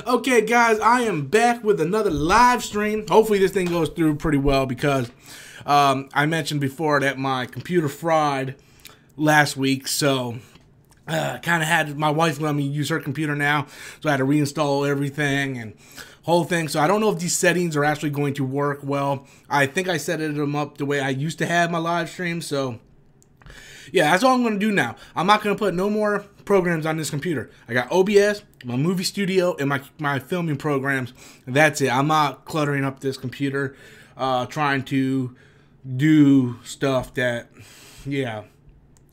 Okay, guys, I am back with another live stream. Hopefully this thing goes through pretty well because I mentioned before that my computer fried last week, so kind of had my wife let me use her computer now, so I had to reinstall everything and whole thing. So I don't know if these settings are actually going to work well. I think I set them up the way I used to have my live stream, so yeah, that's all I'm going to do now. I'm not going to put no more programs on this computer. I got OBS, my movie studio, and my filming programs. That's it. I'm not cluttering up this computer, trying to do stuff that, yeah,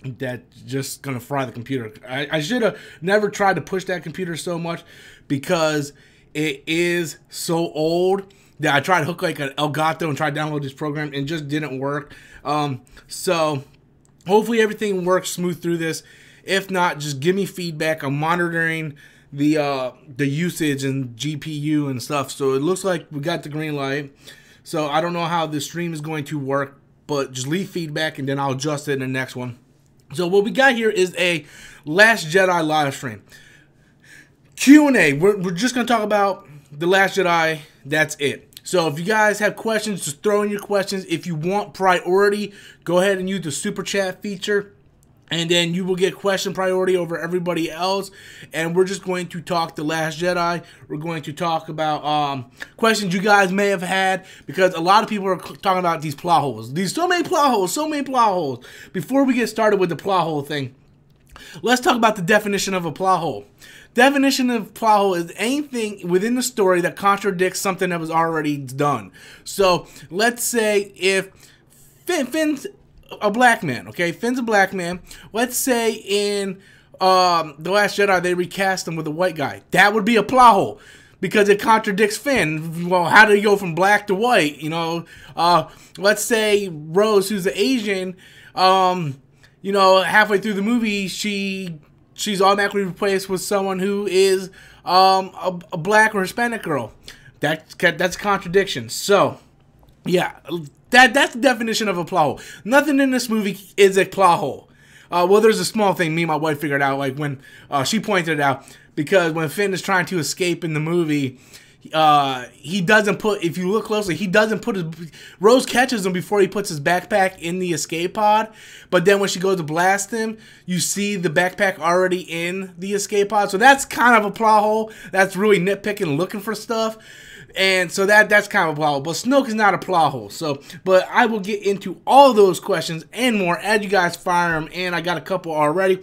that's just going to fry the computer. I should have never tried to push that computer so much because it is so old that I tried to hook like an Elgato and try to download this program and it just didn't work. So hopefully everything works smooth through this. If not, just give me feedback. I'm monitoring the usage and GPU and stuff. So it looks like we got the green light. So I don't know how the stream is going to work, but just leave feedback and then I'll adjust it in the next one. So what we got here is a Last Jedi live stream. Q&A. We're just going to talk about The Last Jedi. That's it. So if you guys have questions, just throw in your questions. If you want priority, go ahead and use the super chat feature, and then you will get question priority over everybody else. And we're just going to talk The Last Jedi. We're going to talk about questions you guys may have had, because a lot of people are talking about these plot holes. So many plot holes. Before we get started with the plot hole thing, let's talk about the definition of a plot hole. Definition of plot hole is anything within the story that contradicts something that was already done. So let's say if Finn's a black man, okay? Finn's a black man. Let's say in The Last Jedi they recast him with a white guy. That would be a plot hole because it contradicts Finn. Well, how did he go from black to white? You know, let's say Rose, who's an Asian, you know, halfway through the movie she's automatically replaced with someone who is a black or Hispanic girl. That's a contradiction. So, yeah, that's the definition of a plot hole. Nothing in this movie is a plot hole. Well, there's a small thing me and my wife figured out, like when she pointed it out, because when Finn is trying to escape in the movie, he doesn't put, if you look closely, he doesn't put his, Rose catches him before he puts his backpack in the escape pod, but then when she goes to blast him, you see the backpack already in the escape pod. So that's kind of a plot hole. That's really nitpicking, looking for stuff. And so that's kind of a plot hole. But Snoke is not a plot hole. So, but I will get into all those questions and more as you guys fire them, and I got a couple already.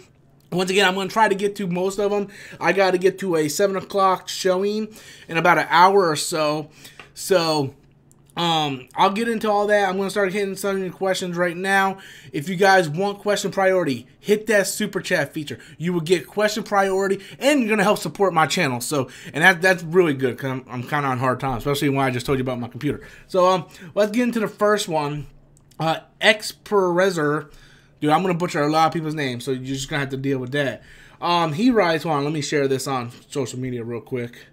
Once again, I'm going to try to get to most of them. I got to get to a 7 o'clock showing in about an hour or so. So, I'll get into all that. I'm going to start hitting some of your questions right now. If you guys want question priority, hit that super chat feature. You will get question priority, and you're going to help support my channel. So, and that's really good because I'm kind of on hard time, especially when I just told you about my computer. So, let's get into the first one. Experezer. Dude, I'm going to butcher a lot of people's names, so you're just going to have to deal with that. He writes, hold on, let me share this on social media real quick.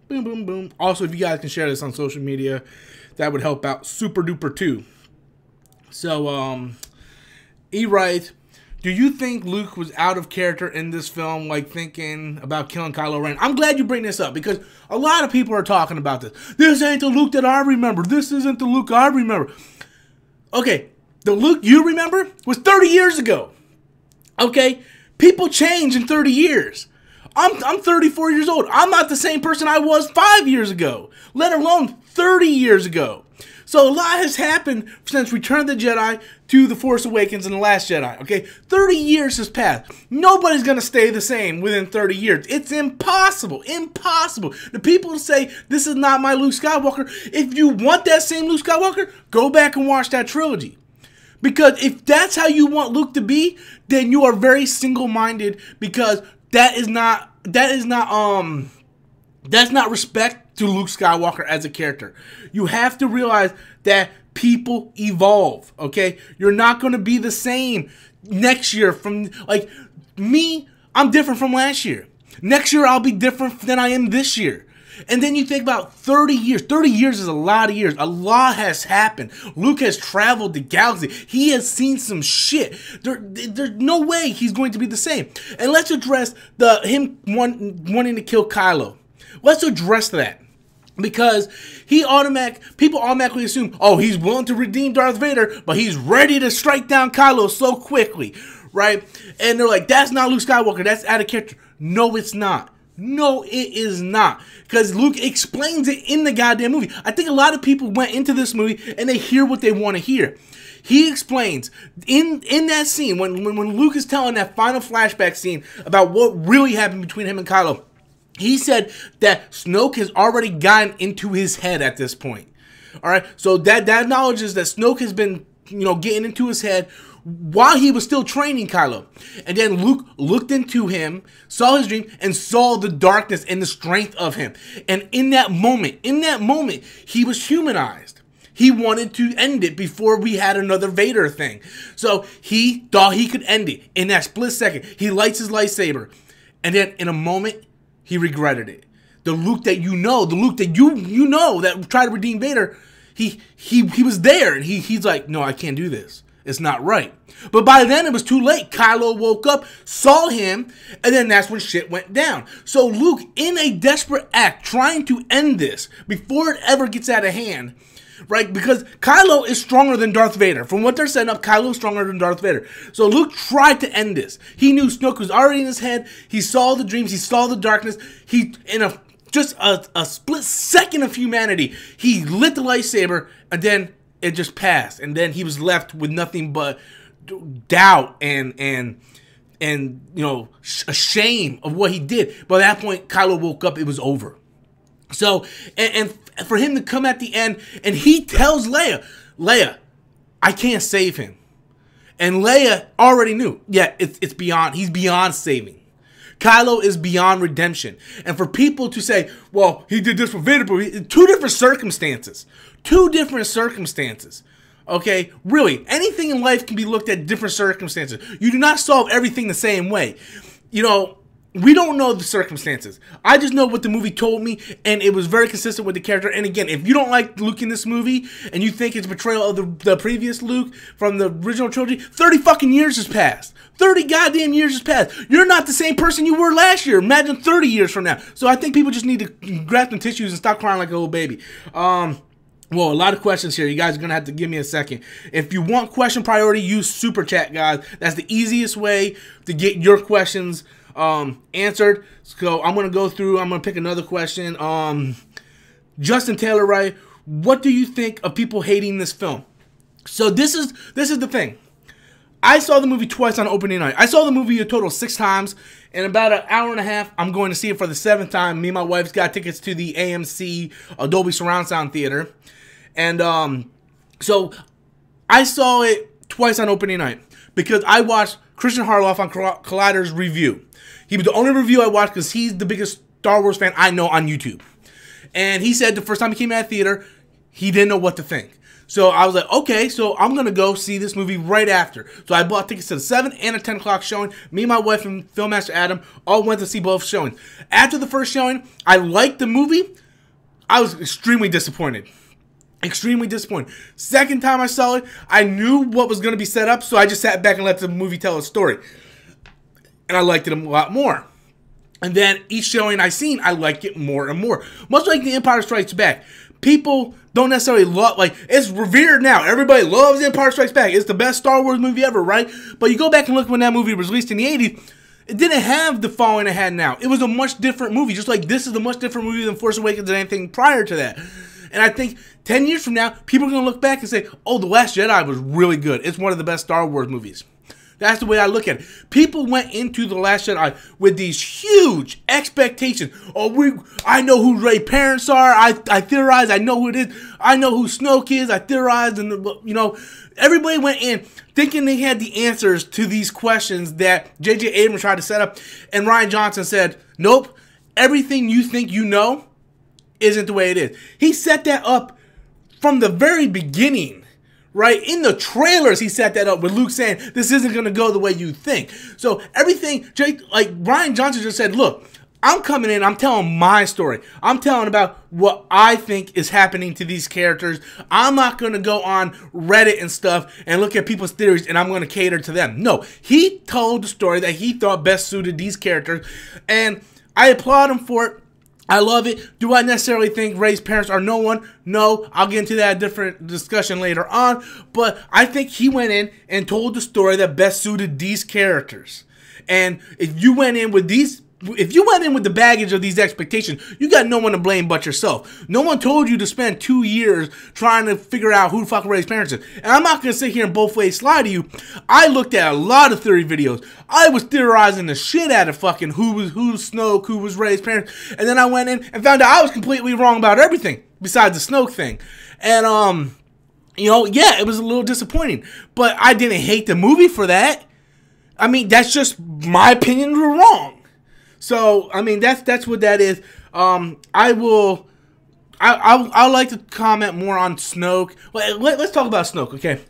Boom, boom, boom. Also, if you guys can share this on social media, that would help out super duper too. So, he writes, do you think Luke was out of character in this film, like thinking about killing Kylo Ren? I'm glad you bring this up because a lot of people are talking about this. This ain't the Luke that I remember. This isn't the Luke I remember. Okay, the Luke you remember was 30 years ago. Okay, people change in 30 years. I'm 34 years old. I'm not the same person I was 5 years ago, let alone 30 years ago. So a lot has happened since Return of the Jedi to The Force Awakens and The Last Jedi, okay? 30 years has passed. Nobody's going to stay the same within 30 years. It's impossible. Impossible. The people who say, this is not my Luke Skywalker, if you want that same Luke Skywalker, go back and watch that trilogy. Because if that's how you want Luke to be, then you are very single-minded, because that's not respect to Luke Skywalker as a character. You have to realize that people evolve, okay? You're not going to be the same next year from, like, me, I'm different from last year. Next year, I'll be different than I am this year. And then you think about 30 years. 30 years is a lot of years. A lot has happened. Luke has traveled the galaxy. He has seen some shit. There's no way he's going to be the same. And let's address him wanting to kill Kylo. Let's address that. Because people automatically assume, oh, he's willing to redeem Darth Vader, but he's ready to strike down Kylo so quickly, right? And they're like, that's not Luke Skywalker, that's out of character. No, it's not. No, it is not. Because Luke explains it in the goddamn movie. I think a lot of people went into this movie and they hear what they want to hear. He explains in that scene, when Luke is telling that final flashback scene about what really happened between him and Kylo, he said that Snoke has already gotten into his head at this point. All right, so that acknowledges that Snoke has been, getting into his head while he was still training Kylo. And then Luke looked into him, saw his dream, and saw the darkness and the strength of him. And in that moment, he was humanized. He wanted to end it before we had another Vader thing. So he thought he could end it. In that split second, he lights his lightsaber. And then in a moment, he regretted it. The Luke that you know, that tried to redeem Vader, he was there, and he's like, no, I can't do this. It's not right. But by then, it was too late. Kylo woke up, saw him, and then that's when shit went down. So Luke, in a desperate act, trying to end this before it ever gets out of hand, right? Because Kylo is stronger than Darth Vader. From what they're setting up, Kylo is stronger than Darth Vader. So Luke tried to end this. He knew Snoke was already in his head. He saw the dreams. He saw the darkness. Just a split second of humanity, he lit the lightsaber, and then it just passed. And then he was left with nothing but doubt and a shame of what he did. By that point, Kylo woke up. It was over. So, and for him to come at the end, and he tells Leia, I can't save him. And Leia already knew, yeah, he's beyond saving. Kylo is beyond redemption. And for people to say, well, he did this for Vader, but two different circumstances. Okay, really, anything in life can be looked at different circumstances. You do not solve everything the same way. We don't know the circumstances. I just know what the movie told me, and it was very consistent with the character. And again, if you don't like Luke in this movie, and you think it's a betrayal of the previous Luke from the original trilogy, 30 fucking years has passed. 30 goddamn years has passed. You're not the same person you were last year. Imagine 30 years from now. So I think people just need to grab some tissues and stop crying like a little baby. Well, a lot of questions here. You guys are going to have to give me a second. If you want question priority, use Super Chat, guys. That's the easiest way to get your questions answered. So I'm going to go through. I'm going to pick another question. Justin Taylor, right? What do you think of people hating this film? So this is the thing. I saw the movie twice on opening night. I saw the movie a total of 6 times. In about an hour and a half, I'm going to see it for the 7th time. Me and my wife's got tickets to the AMC Dolby Surround Sound Theater. And so I saw it twice on opening night because I watched Christian Harloff on Collider's review. He was the only review I watched because he's the biggest Star Wars fan I know on YouTube. And he said the first time he came out of theater, he didn't know what to think. So I was like, okay, so I'm going to go see this movie right after. So I bought tickets to the 7 and a 10 o'clock showing. Me and my wife and Filmmaster Adam all went to see both showings. After the first showing, I liked the movie. I was extremely disappointed. Extremely disappointed. Second time I saw it, I knew what was going to be set up, so I just sat back and let the movie tell a story. And I liked it a lot more. And then each showing I seen, I liked it more and more. Much like The Empire Strikes Back. People don't necessarily love, it's revered now. Everybody loves The Empire Strikes Back. It's the best Star Wars movie ever, right? But you go back and look when that movie was released in the 80s, it didn't have the following it had now. It was a much different movie. Just like this is a much different movie than Force Awakens and anything prior to that. And I think 10 years from now, people are going to look back and say, oh, The Last Jedi was really good. It's one of the best Star Wars movies. That's the way I look at it. People went into The Last Jedi with these huge expectations. Oh, I know who Rey's parents are. I theorize. I know who it is. I know who Snoke is. I theorized. And, everybody went in thinking they had the answers to these questions that J.J. Abrams tried to set up. And Rian Johnson said, nope, everything you think you know isn't the way it is. He set that up from the very beginning. Right? In the trailers, he set that up with Luke saying, this isn't going to go the way you think. So everything, like Rian Johnson just said, look, I'm coming in, I'm telling my story. I'm telling about what I think is happening to these characters. I'm not going to go on Reddit and stuff and look at people's theories and I'm going to cater to them. No, he told the story that he thought best suited these characters, and I applaud him for it. I love it. Do I necessarily think Rey's parents are no one? No, I'll get into that different discussion later on, but I think he went in and told the story that best suited these characters. And if you went in with the baggage of these expectations, you got no one to blame but yourself. No one told you to spend 2 years trying to figure out who the fuck Rey's parents is. And I'm not going to sit here and both ways lie to you. I looked at a lot of theory videos. I was theorizing the shit out of fucking who's Snoke, who was Rey's parents. And then I went in and found out I was completely wrong about everything besides the Snoke thing. And, you know, yeah, it was a little disappointing. But I didn't hate the movie for that. I mean, that's just my opinion, we're wrong. So, I mean, that's what that is. I like to comment more on Snoke. Let's talk about Snoke, okay?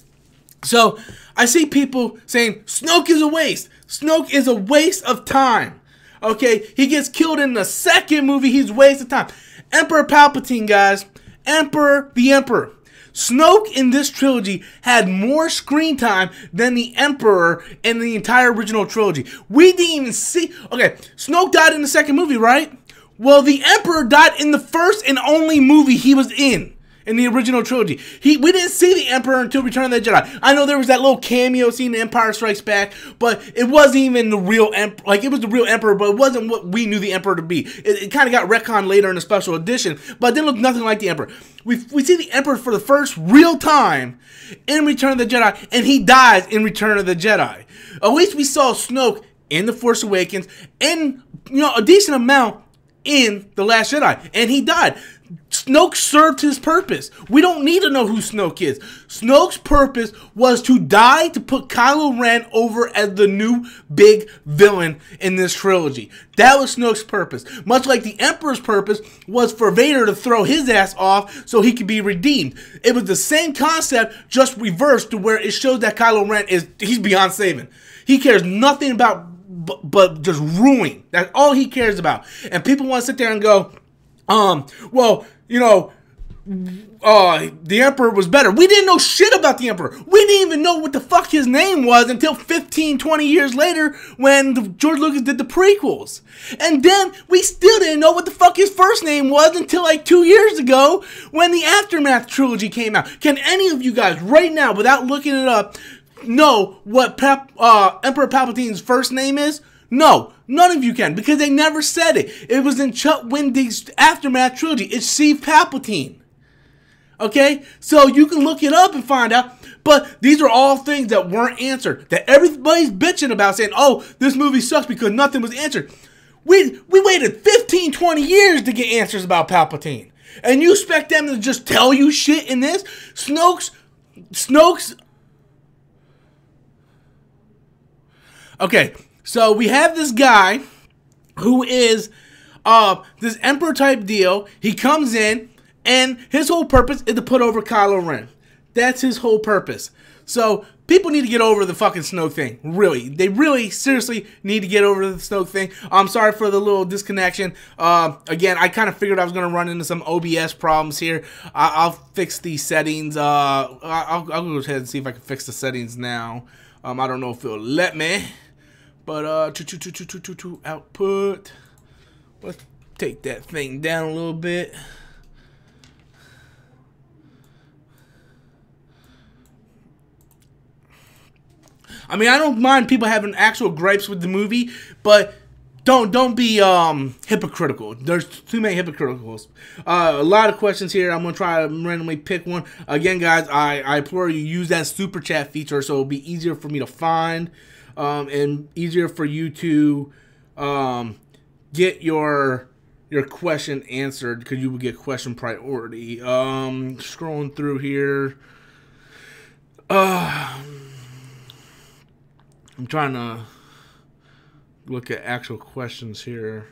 So, I see people saying, Snoke is a waste. Snoke is a waste of time. Okay? He gets killed in the second movie. He's a waste of time. Emperor Palpatine, guys. The Emperor. Snoke in this trilogy had more screen time than the Emperor in the entire original trilogy. We didn't even see... Okay, Snoke died in the second movie, right? Well, the Emperor died in the first and only movie he was in the original trilogy. We didn't see the Emperor until Return of the Jedi. I know there was that little cameo scene in Empire Strikes Back, but it wasn't even the real Emperor. Like, it was the real Emperor, but it wasn't what we knew the Emperor to be. It kind of got retconned later in the special edition, but it didn't look nothing like the Emperor. We see the Emperor for the first real time in Return of the Jedi, and he dies in Return of the Jedi. At least we saw Snoke in The Force Awakens, and, you know, a decent amount in The Last Jedi, and he died. Snoke served his purpose. We don't need to know who Snoke is. Snoke's purpose was to die to put Kylo Ren over as the new big villain in this trilogy. That was Snoke's purpose. Much like the Emperor's purpose was for Vader to throw his ass off so he could be redeemed. It was the same concept, just reversed to where it shows that Kylo Ren he's beyond saving. He cares nothing about but just ruining. That's all he cares about. And people want to sit there and go, well, you know, the Emperor was better. We didn't know shit about the Emperor. We didn't even know what the fuck his name was until 15, 20 years later when George Lucas did the prequels. And then we still didn't know what the fuck his first name was until like 2 years ago when the Aftermath trilogy came out. Can any of you guys right now, without looking it up, know what Emperor Palpatine's first name is? No, none of you can, because they never said it. It was in Chuck Wendig's Aftermath trilogy. It's Steve Palpatine. Okay? So you can look it up and find out. But these are all things that weren't answered, that everybody's bitching about, saying, oh, this movie sucks because nothing was answered. We waited 15, 20 years to get answers about Palpatine. And you expect them to just tell you shit in this? Snoke's... Okay, so we have this guy who is this Emperor type deal. He comes in, and his whole purpose is to put over Kylo Ren. That's his whole purpose. So people need to get over the fucking Snoke thing. Really, they really seriously need to get over the Snoke thing. I'm sorry for the little disconnection. Again, I kind of figured I was gonna run into some OBS problems here. I'll fix the settings. I'll go ahead and see if I can fix the settings now. I don't know if it'll let me. But, output. Let's take that thing down a little bit. I mean, I don't mind people having actual gripes with the movie, but don't be hypocritical. There's too many hypocriticals. A lot of questions here. I'm gonna try to randomly pick one. Again, guys, I implore you, use that super chat feature so it'll be easier for me to find. And easier for you to get your question answered, because you will get question priority. Scrolling through here. I'm trying to look at actual questions here.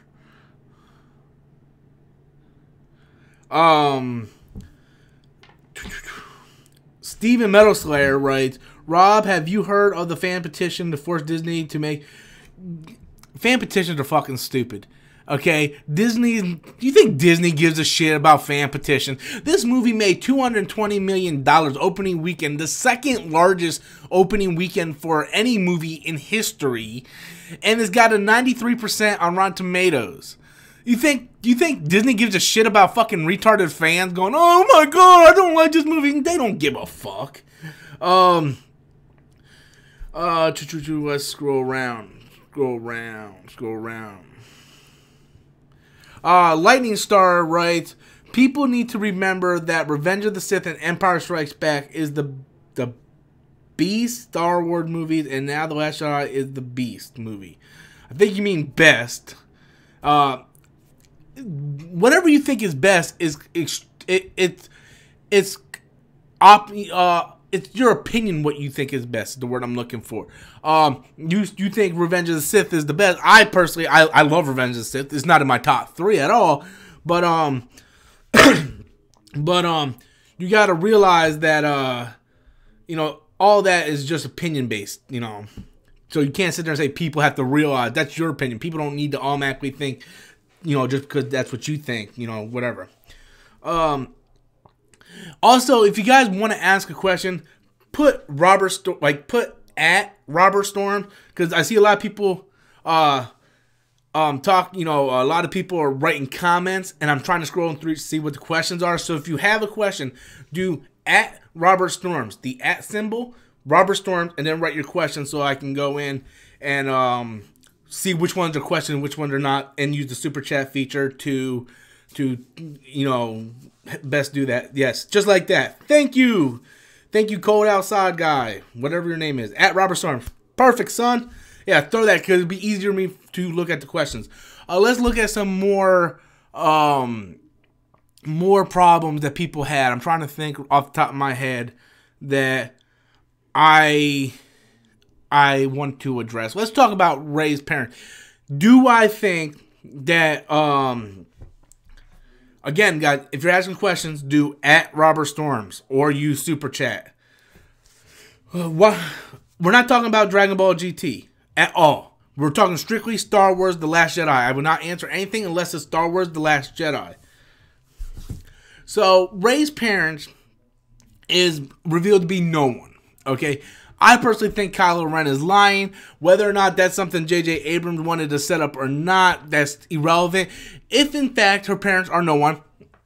Steven Metal Slayer writes, Rob, have you heard of the fan petition to force Disney to make... Fan petitions are fucking stupid. Okay, Disney. Do you think Disney gives a shit about fan petition? This movie made $220 million opening weekend, the second largest opening weekend for any movie in history, and it's got a 93% on Rotten Tomatoes. You think Disney gives a shit about fucking retarded fans going, "Oh my god, I don't like this movie"? They don't give a fuck. Let's scroll around. Lightning Star writes, people need to remember that Revenge of the Sith and Empire Strikes Back is the Beast Star Wars movies, and now The Last Jedi is the Beast movie. I think you mean best. Whatever you think is best is it's your opinion. What you think is best is the word I'm looking for. You think Revenge of the Sith is the best? I personally, I love Revenge of the Sith. It's not in my top 3 at all, but you got to realize that all that is just opinion based. So you can't sit there and say people have to realize that's your opinion. People don't need to automatically think, just because that's what you think, whatever. Also, if you guys want to ask a question, put at Robert Storm, because I see a lot of people talk. A lot of people are writing comments, and I'm trying to scroll through to see what the questions are. So if you have a question, do at Robert Storms, the at symbol, Robert Storms, and then write your question so I can go in and see which ones are questions and which ones are not, and use the super chat feature to best do that. Yes, just like that. Thank you, cold outside guy, whatever your name is, at Robert Storm. Perfect, son. Yeah, throw that, because it'd be easier for me to look at the questions. Let's look at some more problems that people had. I'm trying to think off the top of my head that I want to address. Let's talk about Rey's parents. Do I think that again, guys, if you're asking questions, do at Robert Storms or use super chat. We're not talking about Dragon Ball GT at all. We're talking strictly Star Wars The Last Jedi. I will not answer anything unless it's Star Wars The Last Jedi. So, Rey's parents is revealed to be no one. Okay? I personally think Kylo Ren is lying. Whether or not that's something J.J. Abrams wanted to set up or not, that's irrelevant. If, in fact, her parents are no one,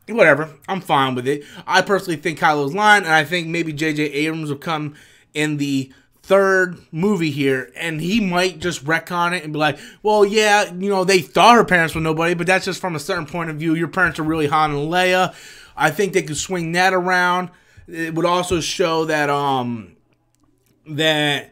whatever, I'm fine with it. I personally think Kylo's lying, and I think maybe J.J. Abrams will come in the third movie here, and he might just retcon it and be like, well, yeah, they thought her parents were nobody, but that's just from a certain point of view. Your parents are really Han and Leia. I think they could swing that around. It would also show that the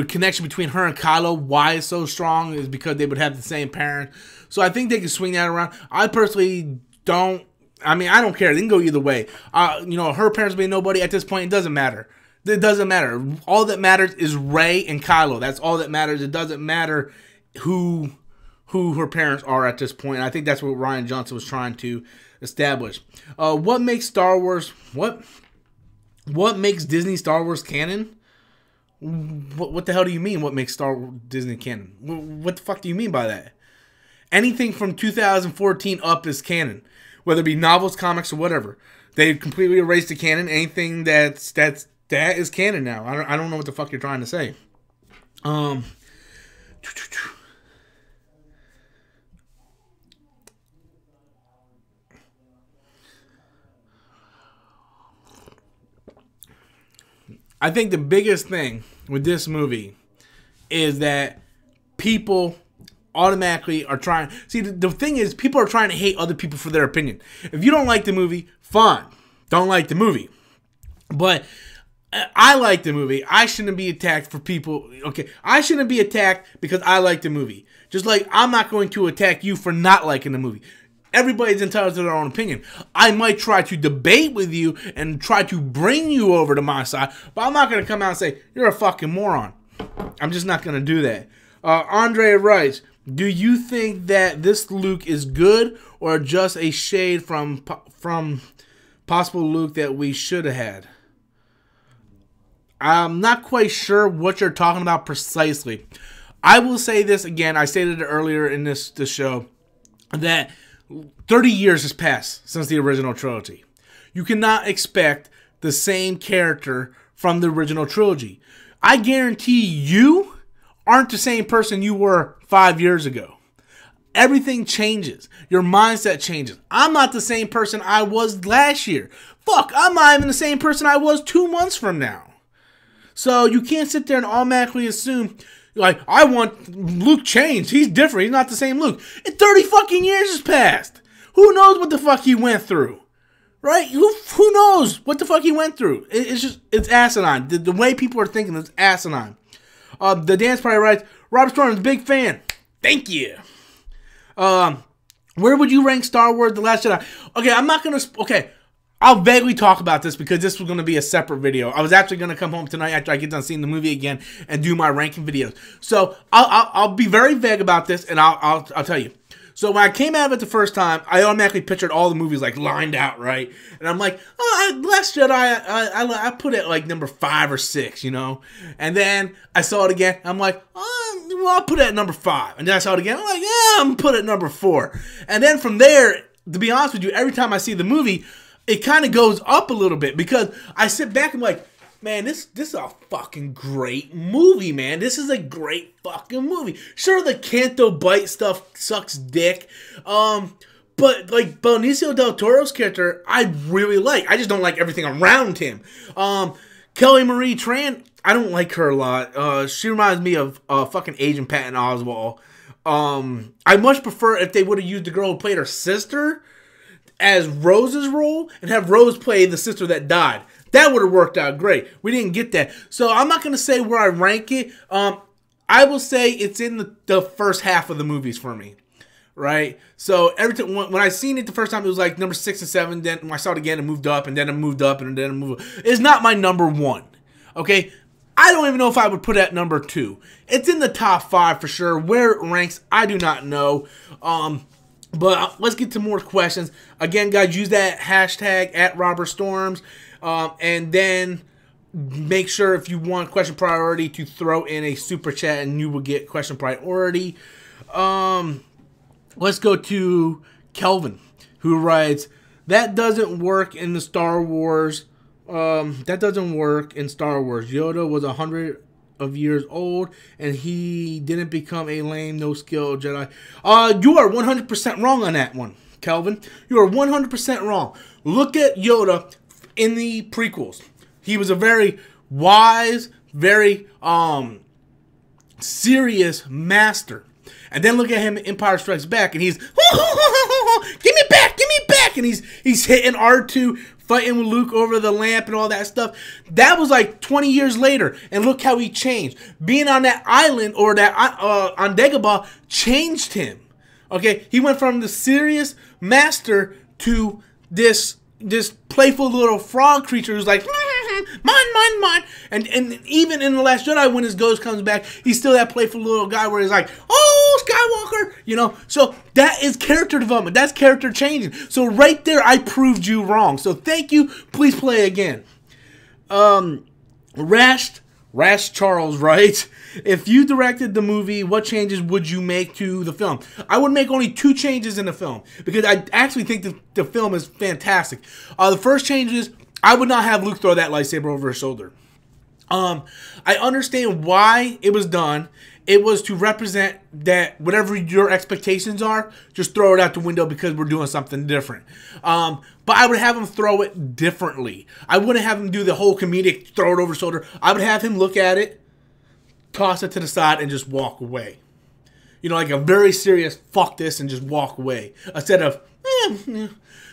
connection between her and Kylo, why it's so strong, is because they would have the same parent. So I think they can swing that around. I personally don't. I mean, I don't care. They can go either way. Her parents being nobody at this point, it doesn't matter. It doesn't matter. All that matters is Rey and Kylo. That's all that matters. It doesn't matter who her parents are at this point. I think that's what Rian Johnson was trying to establish. What makes Star Wars? What makes Disney Star Wars canon? What the hell do you mean? What makes Star Wars Disney canon? What the fuck do you mean by that? Anything from 2014 up is canon, whether it be novels, comics, or whatever. They've completely erased the canon. Anything that is canon now. I don't know what the fuck you're trying to say. I think the biggest thing with this movie is that people automatically are trying. See, the thing is, people are trying to hate other people for their opinion. If you don't like the movie, fine. Don't like the movie. But I like the movie. I shouldn't be attacked for people. Okay, I shouldn't be attacked because I like the movie. Just like I'm not going to attack you for not liking the movie. Everybody's entitled to their own opinion. I might try to debate with you and try to bring you over to my side, but I'm not going to come out and say, you're a fucking moron. I'm just not going to do that. Andre writes, do you think that this Luke is good or just a shade from possible Luke that we should have had? I'm not quite sure what you're talking about precisely. I will say this again. I stated it earlier in this show that 30 years has passed since the original trilogy. You cannot expect the same character from the original trilogy. I guarantee you aren't the same person you were 5 years ago. Everything changes. Your mindset changes. I'm not the same person I was last year. Fuck, I'm not even the same person I was 2 months from now. So you can't sit there and automatically assume, like, I want Luke changed. He's different. He's not the same Luke. 30 fucking years has passed. Who knows what the fuck he went through? Right? Who knows what the fuck he went through? It's asinine. The way people are thinking is asinine. The dance party writes, Robert Storm's a big fan. Thank you. Where would you rank Star Wars The Last Jedi? Okay, I'm not going to... Okay, I'll vaguely talk about this because this was going to be a separate video. I was actually going to come home tonight after I get done seeing the movie again and do my ranking videos. So, I'll be very vague about this, and I'll tell you. So, when I came out of it the first time, I automatically pictured all the movies, like, lined out, right? And I'm like, Last Jedi, I put it, like, number 5 or 6, you know? And then I saw it again. I'm like, well, I'll put it at number 5. And then I saw it again. I'm like, yeah, I'm going to put it at number 4. And then from there, to be honest with you, every time I see the movie, it kind of goes up a little bit because I sit back and I'm like, man, this is a fucking great movie, man. This is a great fucking movie. Sure, the Canto Bite stuff sucks dick. But, like, Benicio del Toro's character, I really like. I just don't like everything around him. Kelly Marie Tran, I don't like her a lot. She reminds me of fucking Agent Patton Oswalt. I much prefer if they would have used the girl who played her sister as Rose's role and have Rose play the sister that died. That would have worked out great. We didn't get that. So I'm not going to say where I rank it. I will say it's in the first half of the movies for me. Right? So every time when I seen it the first time, it was like number 6 and 7. Then when I saw it again, it moved up, and then it moved up, and then it moved up. It's not my number 1. Okay? I don't even know if I would put it at number 2. It's in the top 5 for sure. Where it ranks, I do not know. But let's get to more questions. Again, guys, use that hashtag at RobertStorms. And then make sure if you want question priority to throw in a super chat and you will get question priority. Let's go to Kelvin, who writes, that doesn't work in the Star Wars. That doesn't work in Star Wars. Yoda was 100 of years old, and he didn't become a lame, no-skill Jedi. You are 100% wrong on that one, Kelvin. You are 100% wrong. Look at Yoda in the prequels. He was a very wise, very serious master. And then look at him in Empire Strikes Back, and he's, give me back, and he's hitting R2, fighting with Luke over the lamp and all that stuff. That was like 20 years later, and look how he changed. Being on that island, or that on Dagobah, changed him. Okay, he went from the serious master to this playful little frog creature who's like, mine. And even in The Last Jedi, when his ghost comes back, he's still that playful little guy where he's like, oh, Skywalker, you know. So that is character development. That's character changing. So right there, I proved you wrong. So thank you. Please play again. Rash Charles writes, if you directed the movie, what changes would you make to the film? I would make only 2 changes in the film because I actually think the film is fantastic. The first change is I would not have Luke throw that lightsaber over his shoulder. I understand why it was done. It was to represent that whatever your expectations are, just throw it out the window because we're doing something different. But I would have him throw it differently. I wouldn't have him do the whole comedic throw it over his shoulder. I would have him look at it, toss it to the side, and just walk away. You know, like a very serious fuck this and just walk away. Instead of,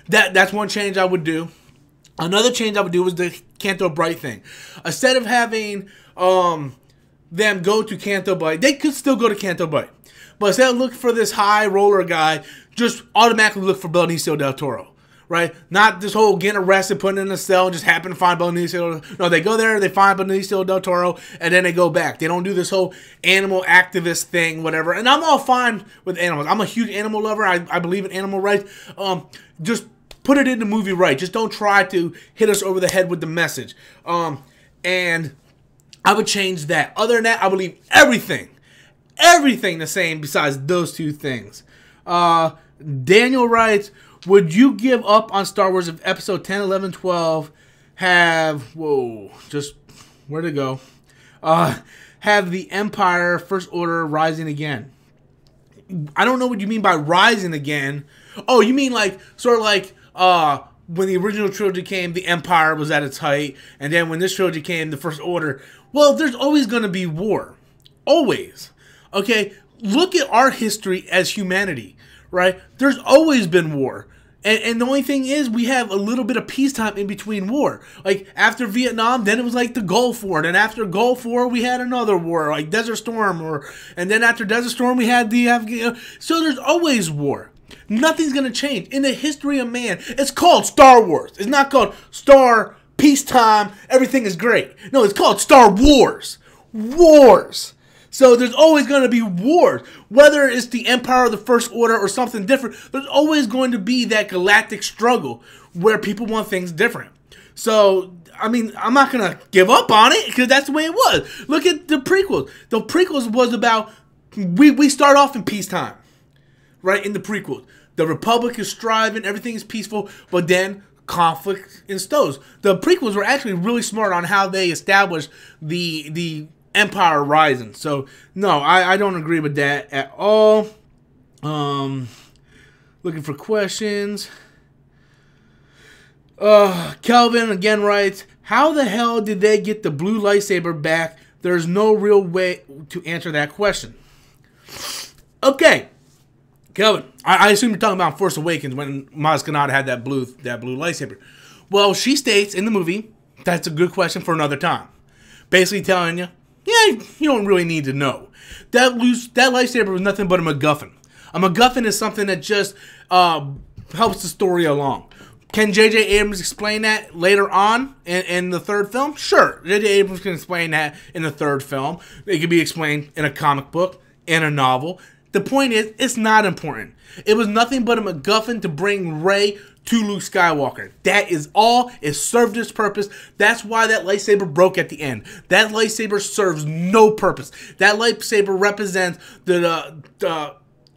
that's one change I would do. Another change I would do was the Canto Bright thing. Instead of having them go to Canto Bright, they could still go to Canto Bright. But instead of looking for this high roller guy, just automatically look for Benicio del Toro. Right? Not this whole getting arrested, putting in a cell, and just happen to find Benicio. No, they go there, they find Benicio del Toro, and then they go back. They don't do this whole animal activist thing, whatever. And I'm all fine with animals. I'm a huge animal lover. I believe in animal rights. Just put it in the movie right. Just don't try to hit us over the head with the message. And I would change that. Other than that, I would leave everything everything the same besides those two things. Daniel writes, would you give up on Star Wars if episode 10, 11, 12 have, where'd it go? Have the Empire, First Order rising again? I don't know what you mean by rising again. Oh, you mean like, sort of like, when the original trilogy came, the Empire was at its height, and then when this trilogy came, the First Order. Well, there's always going to be war. Always. Okay? Look at our history as humanity, right? There's always been war. And the only thing is, we have a little bit of peacetime in between war. Like, after Vietnam, then it was like the Gulf War. And after Gulf War, we had another war, like Desert Storm. And then after Desert Storm, we had the Afghan. So there's always war. Nothing's going to change. In the history of man, it's called Star Wars. It's not called Star Peacetime. Everything is great. No, it's called Star Wars. Wars. So there's always going to be wars. Whether it's the Empire or the First Order or something different, there's always going to be that galactic struggle where people want things different. So, I mean, I'm not going to give up on it because that's the way it was. Look at the prequels. The prequels was about, we start off in peacetime, right, in the prequels. The Republic is striving, everything is peaceful, but then conflict ensues. The prequels were actually really smart on how they established the Empire rising. So, no, I don't agree with that at all. Looking for questions. Kelvin again writes, how the hell did they get the blue lightsaber back? There's no real way to answer that question. Okay. Kelvin, I assume you're talking about Force Awakens when Maz Kanata had that blue lightsaber. Well, she states in the movie, that's a good question for another time. Basically telling you, yeah, you don't really need to know. That lightsaber was nothing but a MacGuffin. A MacGuffin is something that just helps the story along. Can J.J. Abrams explain that later on in the third film? Sure. J.J. Abrams can explain that in the third film. It could be explained in a comic book, in a novel. The point is, it's not important. It was nothing but a MacGuffin to bring Rey to Luke Skywalker. That is all. It served its purpose. That's why that lightsaber broke at the end. That lightsaber serves no purpose. That lightsaber represents the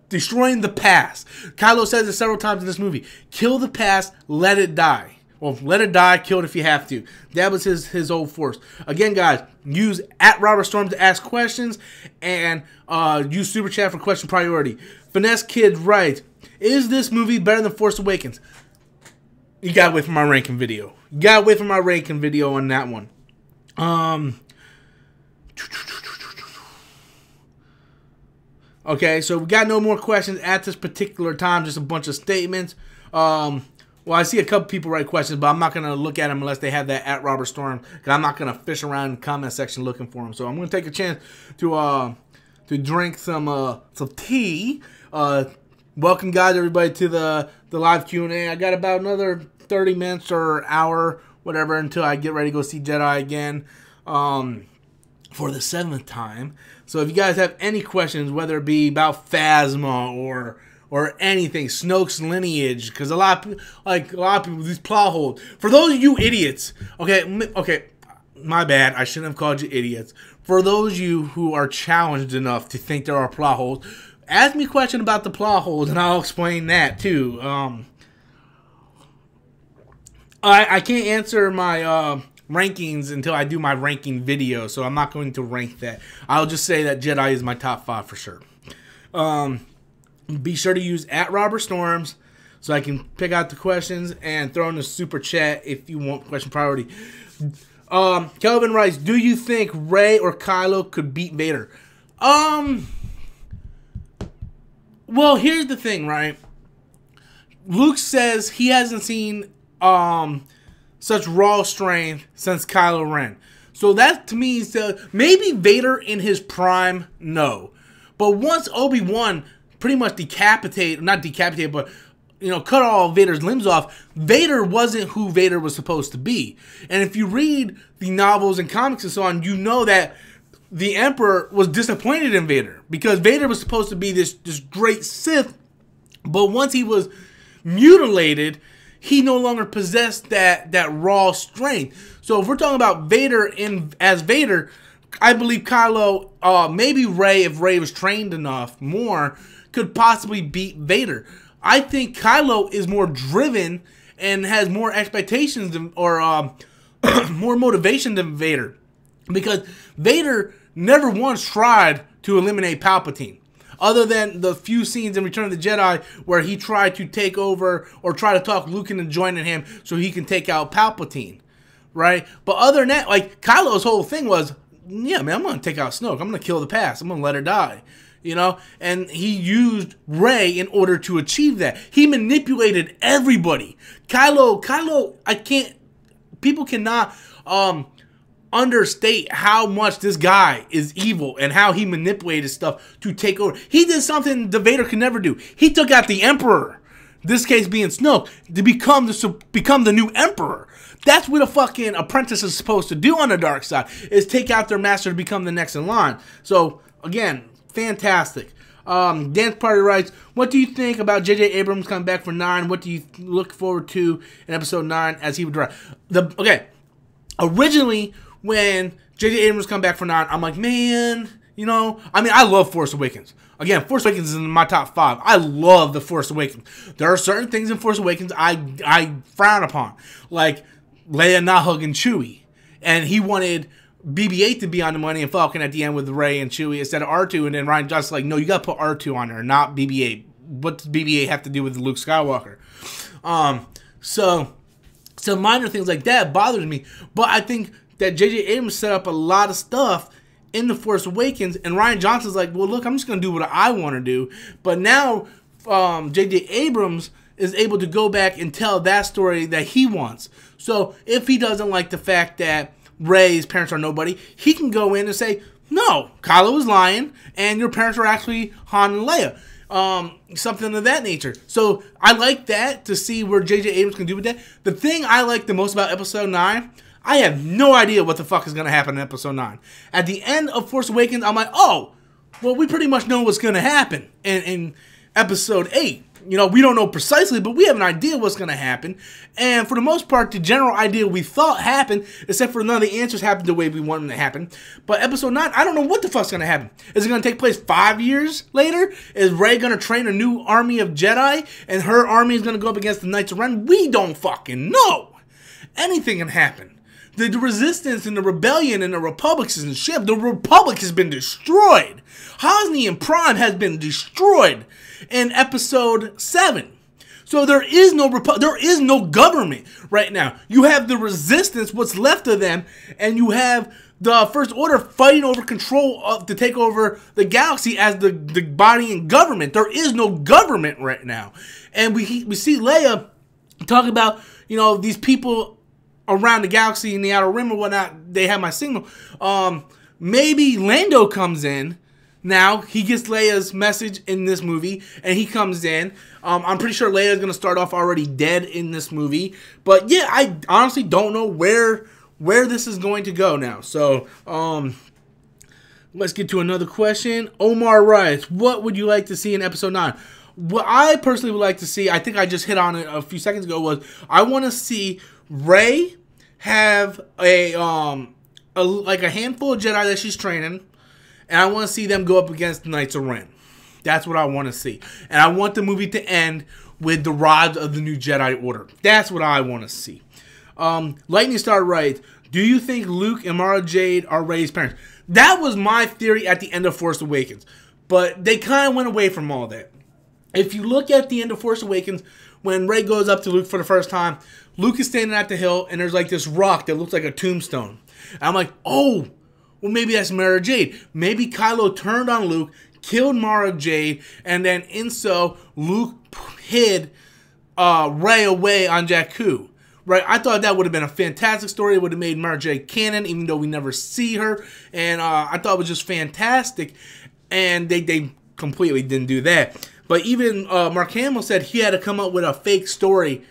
destroying the past. Kylo says it several times in this movie. Kill the past, let it die. Well, let it die, kill it if you have to. That was his old force. Again, guys, use @RobertStorm to ask questions, and use Super Chat for question priority. Finesse Kid writes, is this movie better than Force Awakens? You gotta wait for my ranking video. You gotta wait for my ranking video on that one. Okay, so we got no more questions at this particular time. Just a bunch of statements. Well, I see a couple people write questions, but I'm not gonna look at them unless they have that @RobertStorm. Because I'm not gonna fish around in the comment section looking for them. So I'm gonna take a chance to drink some tea. Welcome, guys, everybody, to the live Q&A. I got about another 30 minutes or hour, whatever, until I get ready to go see Jedi again for the 7th time. So if you guys have any questions, whether it be about Phasma or anything, Snoke's lineage, because a lot of people, these plot holes. For those of you idiots, okay, my bad, I shouldn't have called you idiots. For those of you who are challenged enough to think there are plot holes, ask me a question about the plot holes, and I'll explain that, too. I can't answer my rankings until I do my ranking video, so I'm not going to rank that. I'll just say that Jedi is my top 5 for sure. Be sure to use @RobertStorms so I can pick out the questions and throw in the super chat if you want question priority. Kelvin writes, do you think Rey or Kylo could beat Vader? Well, here's the thing, right? Luke says he hasn't seen such raw strength since Kylo Ren. So that to me says maybe Vader in his prime, no. But once Obi-Wan pretty much not decapitated, but cut all Vader's limbs off, Vader wasn't who Vader was supposed to be. And if you read the novels and comics and so on, you know that the Emperor was disappointed in Vader because Vader was supposed to be this great Sith, but once he was mutilated, he no longer possessed that raw strength. So if we're talking about Vader as Vader, I believe Kylo, maybe Rey, if Rey was trained enough more, could possibly beat Vader. I think Kylo is more driven and has more expectations than, or more motivation than Vader. Because Vader never once tried to eliminate Palpatine. Other than the few scenes in Return of the Jedi where he tried to take over or try to talk Luke into joining him so he can take out Palpatine. Right? But other than that, like, Kylo's whole thing was, yeah, man, I'm going to take out Snoke. I'm going to kill the past. I'm going to let her die. You know? And he used Rey in order to achieve that. He manipulated everybody. Kylo, people cannot understate how much this guy is evil and how he manipulated stuff to take over. He did something the Vader could never do. He took out the Emperor, this case being Snoke, to become the new Emperor. That's what a fucking apprentice is supposed to do on the dark side, is take out their master to become the next in line. So, again, fantastic. Dance Party writes, what do you think about J.J. Abrams coming back for 9? What do you look forward to in episode 9 as he would direct? Originally, when J.J. Abrams come back for 9, I'm like, man, you know, I mean, I love Force Awakens. Again, Force Awakens is in my top 5. I love the Force Awakens. There are certain things in Force Awakens I frown upon, like Leia not hugging Chewie, and he wanted BB-8 to be on the Millennium Falcon at the end with Rey and Chewie instead of R2, and then Rian Johnson's like, no, you got to put R2 on there, not BB-8. What does BB-8 have to do with Luke Skywalker? So minor things like that bothers me, but I think that J.J. Abrams set up a lot of stuff in The Force Awakens, and Rian Johnson's like, well, look, I'm just going to do what I want to do. But now J.J. Abrams is able to go back and tell that story that he wants. So if he doesn't like the fact that Rey's parents are nobody, he can go in and say, no, Kylo was lying, and your parents are actually Han and Leia. Something of that nature. So I like that, to see where J.J. Abrams can do with that. The thing I like the most about episode 9, I have no idea what the fuck is going to happen in episode 9. At the end of Force Awakens, I'm like, oh, well, we pretty much know what's going to happen in episode 8. You know, we don't know precisely, but we have an idea what's going to happen. And for the most part, the general idea we thought happened, except for none of the answers happened the way we wanted them to happen. But episode 9, I don't know what the fuck's going to happen. Is it going to take place 5 years later? Is Rey going to train a new army of Jedi, and her army is going to go up against the Knights of Ren? We don't fucking know. Anything can happen. The resistance and the rebellion and the republics and shit. The republic has been destroyed. Hosnian Prime has been destroyed in episode 7. So there is no government right now. You have the resistance, what's left of them, and you have the First Order fighting over control to take over the galaxy as the body and government. There is no government right now. And we see Leia talk about, you know, these people around the galaxy in the Outer Rim or whatnot. They have my signal. Maybe Lando comes in. Now, he gets Leia's message in this movie, and he comes in. I'm pretty sure Leia's going to start off already dead in this movie. But, yeah, I honestly don't know where this is going to go now. So, let's get to another question. Omar writes, what would you like to see in Episode 9? What I personally would like to see, I think I just hit on it a few seconds ago, was I want to see Rey have like a handful of Jedi that she's training, and I want to see them go up against the Knights of Ren. That's what I want to see. And I want the movie to end with the rods of the new Jedi Order. That's what I want to see. Lightning Star writes, do you think Luke and Mara Jade are Rey's parents? That was my theory at the end of Force Awakens. But they kind of went away from all that. If you look at the end of Force Awakens, when Rey goes up to Luke for the first time, Luke is standing at the hill, and there's like this rock that looks like a tombstone. And I'm like, oh, well, maybe that's Mara Jade. Maybe Kylo turned on Luke, killed Mara Jade, and then in so, Luke hid Rey away on Jakku. Right? I thought that would have been a fantastic story. It would have made Mara Jade canon, even though we never see her. And I thought it was just fantastic. And they completely didn't do that. But even Mark Hamill said he had to come up with a fake story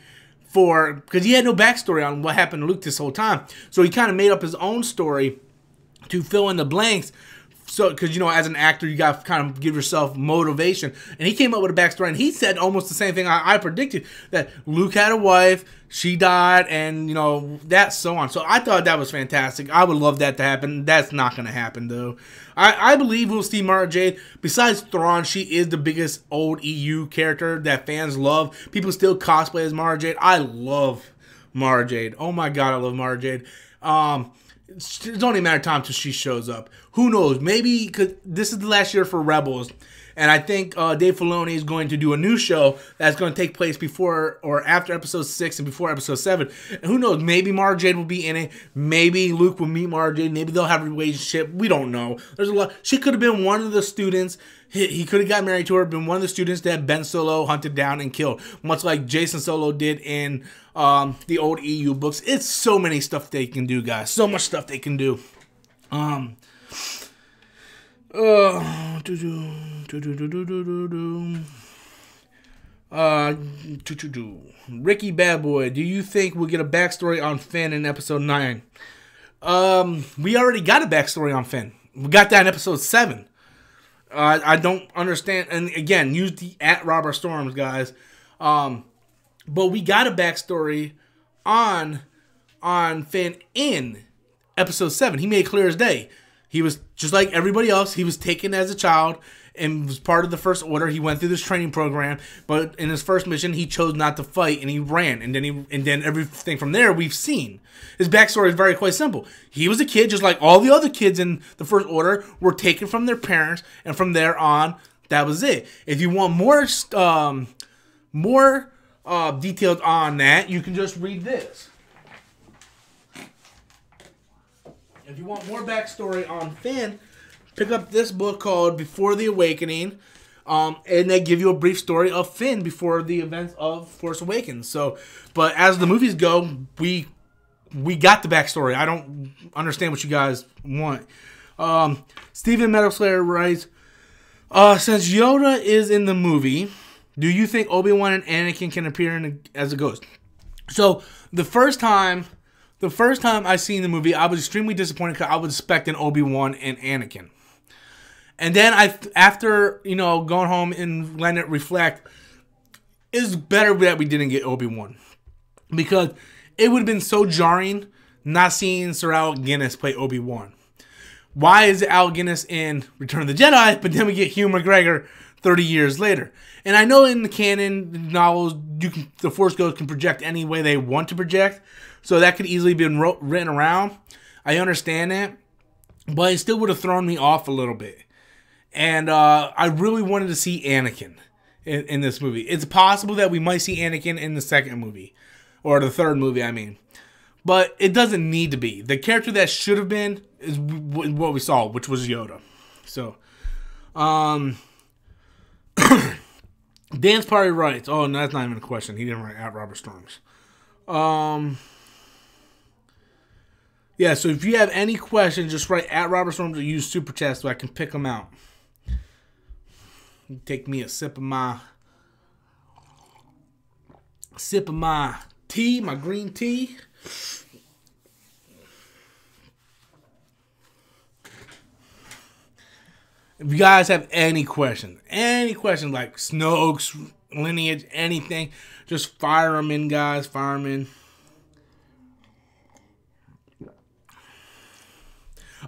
because he had no backstory on what happened to Luke this whole time. So he kind of made up his own story to fill in the blanks so, because, you know, as an actor, you got to kind of give yourself motivation. And he came up with a backstory, and he said almost the same thing I predicted, that Luke had a wife, she died, and, you know, that so on. So I thought that was fantastic. I would love that to happen. That's not going to happen, though. I believe we'll see Mara Jade. Besides Thrawn, she is the biggest old EU character that fans love. People still cosplay as Mara Jade. I love Mara Jade. Oh, my God, I love Mara Jade. It's only a matter of time till she shows up. Who knows? Maybe because this is the last year for Rebels, and I think Dave Filoni is going to do a new show that's going to take place before or after Episode 6 and before Episode 7. And who knows? Maybe Mara Jade will be in it. Maybe Luke will meet Mara Jade. Maybe they'll have a relationship. We don't know. There's a lot. She could have been one of the students. He could have got married to her, been one of the students that Ben Solo hunted down and killed, much like Jason Solo did in the old EU books. It's so many stuff they can do, guys. So much stuff they can do. Ricky Bad Boy, do you think we'll get a backstory on Finn in Episode 9? We already got a backstory on Finn. We got that in Episode 7. I don't understand. And again, use the @RobertStorms, guys. But we got a backstory on Finn in Episode 7. He made it clear as day. He was just like everybody else. He was taken as a child and was part of the First Order. He went through this training program, but in his first mission, he chose not to fight and he ran. And then everything from there we've seen. His backstory is quite simple. He was a kid, just like all the other kids in the First Order were taken from their parents, and from there on, that was it. If you want more details on that, you can just read this. If you want more backstory on Finn, pick up this book called Before the Awakening, and they give you a brief story of Finn before the events of Force Awakens. So, but as the movies go, we got the backstory. I don't understand what you guys want. Stephen Meadowslayer writes, since Yoda is in the movie, do you think Obi-Wan and Anakin can appear as a ghost? So the first time I seen the movie, I was extremely disappointed because I was expecting Obi-Wan and Anakin. And then after going home and letting it reflect, it's better that we didn't get Obi-Wan, because it would have been so jarring not seeing Sir Alec Guinness play Obi-Wan. Why is it Alec Guinness in Return of the Jedi, but then we get Hugh McGregor 30 years later? And I know in the canon novels, the Force Ghosts can project any way they want to project, so that could easily be written around. I understand that, but it still would have thrown me off a little bit. And I really wanted to see Anakin in this movie. It's possible that we might see Anakin in the second movie, or the third movie, I mean. But it doesn't need to be. The character that should have been is what we saw, which was Yoda. So, Dance Party writes, oh, no, that's not even a question. He didn't write @RobertStorms. Yeah, so if you have any questions, just write @RobertStorms or use Super Chat so I can pick them out. Take me a sip of my tea, my green tea. If you guys have any questions like Snoke's lineage, anything, just fire them in, guys. Fire them in.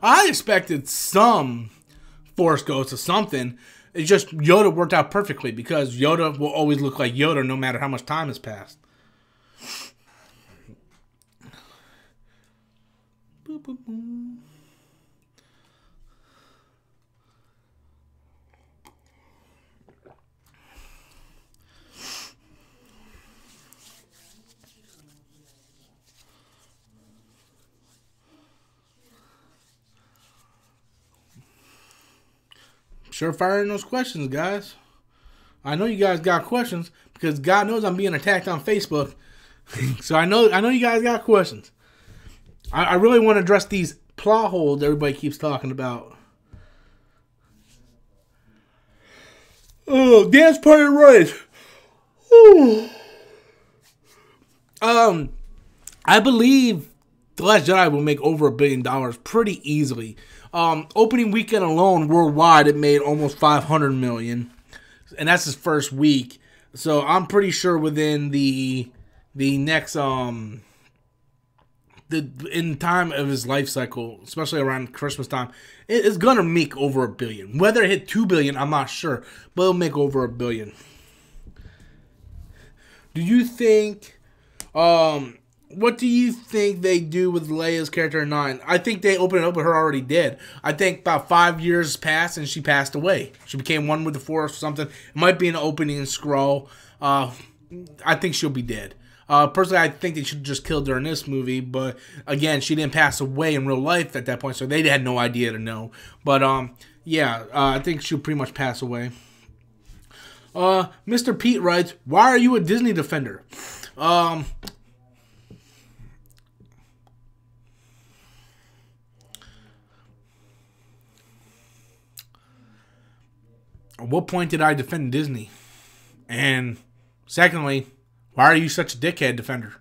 I expected some Force Ghosts or something. It's just Yoda worked out perfectly, because Yoda will always look like Yoda no matter how much time has passed. Boop, boop, boop. Sure, fire in those questions, guys. I know you guys got questions, because God knows I'm being attacked on Facebook. So I know you guys got questions. I really want to address these plot holes everybody keeps talking about. Oh, Dance Party right. I believe The Last Jedi will make over $1 billion pretty easily. Opening weekend alone worldwide, it made almost 500 million, and that's his first week. So I'm pretty sure within the next in time of his life cycle, especially around Christmas time, it's gonna make over $1 billion. Whether it hit $2 billion, I'm not sure, but it'll make over $1 billion. Do you think? What do you think they do with Leia's character in 9? I think they open it up with her already dead. I think about 5 years passed and she passed away. She became one with the Force or something. It might be an opening scroll. I think she'll be dead. Personally, I think they should have just killed her in this movie. But again, she didn't pass away in real life at that point, so they had no idea to know. But yeah, I think she'll pretty much pass away. Mr. Pete writes, "Why are you a Disney defender?" At what point did I defend Disney? And secondly, why are you such a dickhead defender?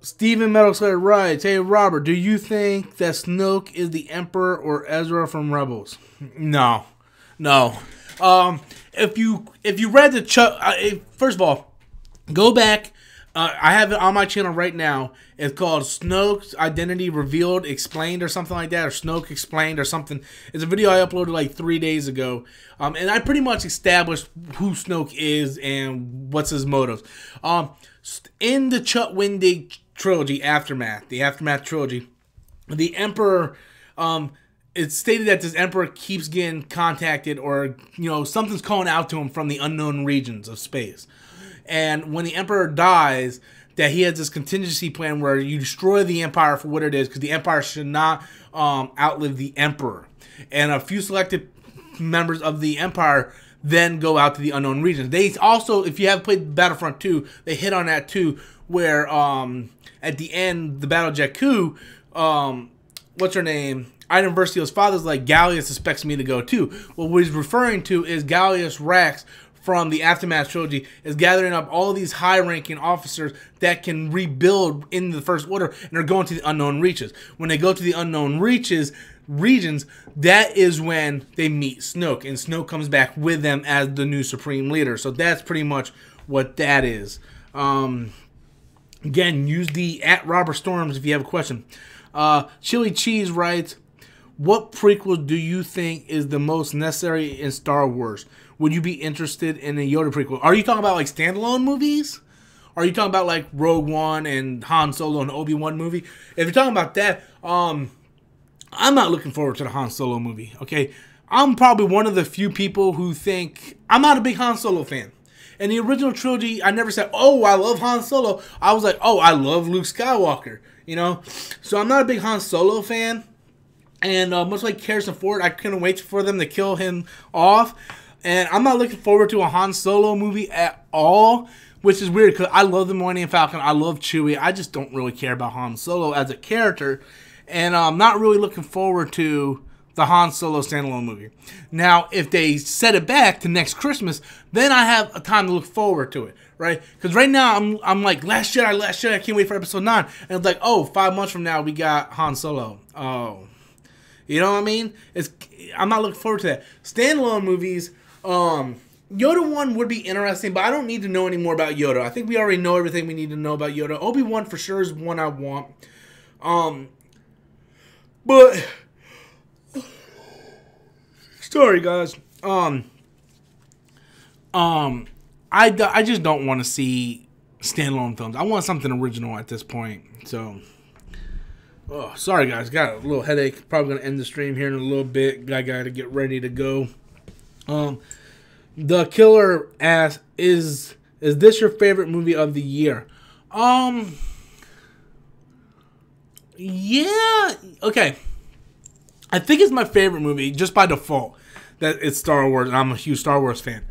Stephen Metalslayer writes, "Hey Robert, do you think that Snoke is the Emperor or Ezra from Rebels?" No. If you read the first of all, go back. I have it on my channel right now. It's called Snoke's Identity Revealed, Explained, or something like that, or Snoke Explained, or something. It's a video I uploaded like 3 days ago, and I pretty much established who Snoke is and what's his motives. In the Chuck Wendig trilogy, the Aftermath trilogy, the Emperor, it's stated that this Emperor keeps getting contacted, or something's calling out to him from the unknown regions of space. And when the Emperor dies, that he has this contingency plan where you destroy the Empire for what it is, because the Empire should not outlive the Emperor. And a few selected members of the Empire then go out to the unknown regions. They also, if you have played Battlefront 2, they hit on that too, where at the end, the Battle of Jakku, what's her name? Iden Versio's father's like, Gallius expects me to go too. Well, what he's referring to is Gallius Rax from the Aftermath trilogy is gathering up all of these high-ranking officers that can rebuild in the First Order, and they're going to the unknown reaches. When they go to the unknown regions, that is when they meet Snoke, and Snoke comes back with them as the new Supreme Leader. So that's pretty much what that is. Again, use the @RobertStorms if you have a question. Chili Cheese writes, "What prequel do you think is the most necessary in Star Wars? Would you be interested in a Yoda prequel?" Are you talking about like standalone movies? Are you talking about like Rogue One and Han Solo and Obi-Wan movie? If you're talking about that, I'm not looking forward to the Han Solo movie, okay? I'm probably one of the few people who think... I'm not a big Han Solo fan. In the original trilogy, I never said, oh, I love Han Solo. I was like, oh, I love Luke Skywalker, So I'm not a big Han Solo fan. And much like Harrison Ford, I couldn't wait for them to kill him off. And I'm not looking forward to a Han Solo movie at all, which is weird because I love the Millennium Falcon. I love Chewie. I just don't really care about Han Solo as a character. And I'm not really looking forward to the Han Solo standalone movie. Now, if they set it back to next Christmas, then I have a time to look forward to it, right? Because right now, I'm like, Last Jedi, I can't wait for episode 9. And it's like, oh, 5 months from now, we got Han Solo. Oh. You know what I mean? I'm not looking forward to that. Standalone movies... Yoda 1 would be interesting, but I don't need to know any more about Yoda. I think we already know everything we need to know about Yoda. Obi-Wan for sure is one I want. But sorry guys. I just don't want to see standalone films. I want something original at this point. So sorry guys, got a little headache. Probably gonna end the stream here in a little bit. I gotta get ready to go. The Killer asks, is this your favorite movie of the year? Yeah, okay. I think it's my favorite movie just by default that it's Star Wars, and I'm a huge Star Wars fan.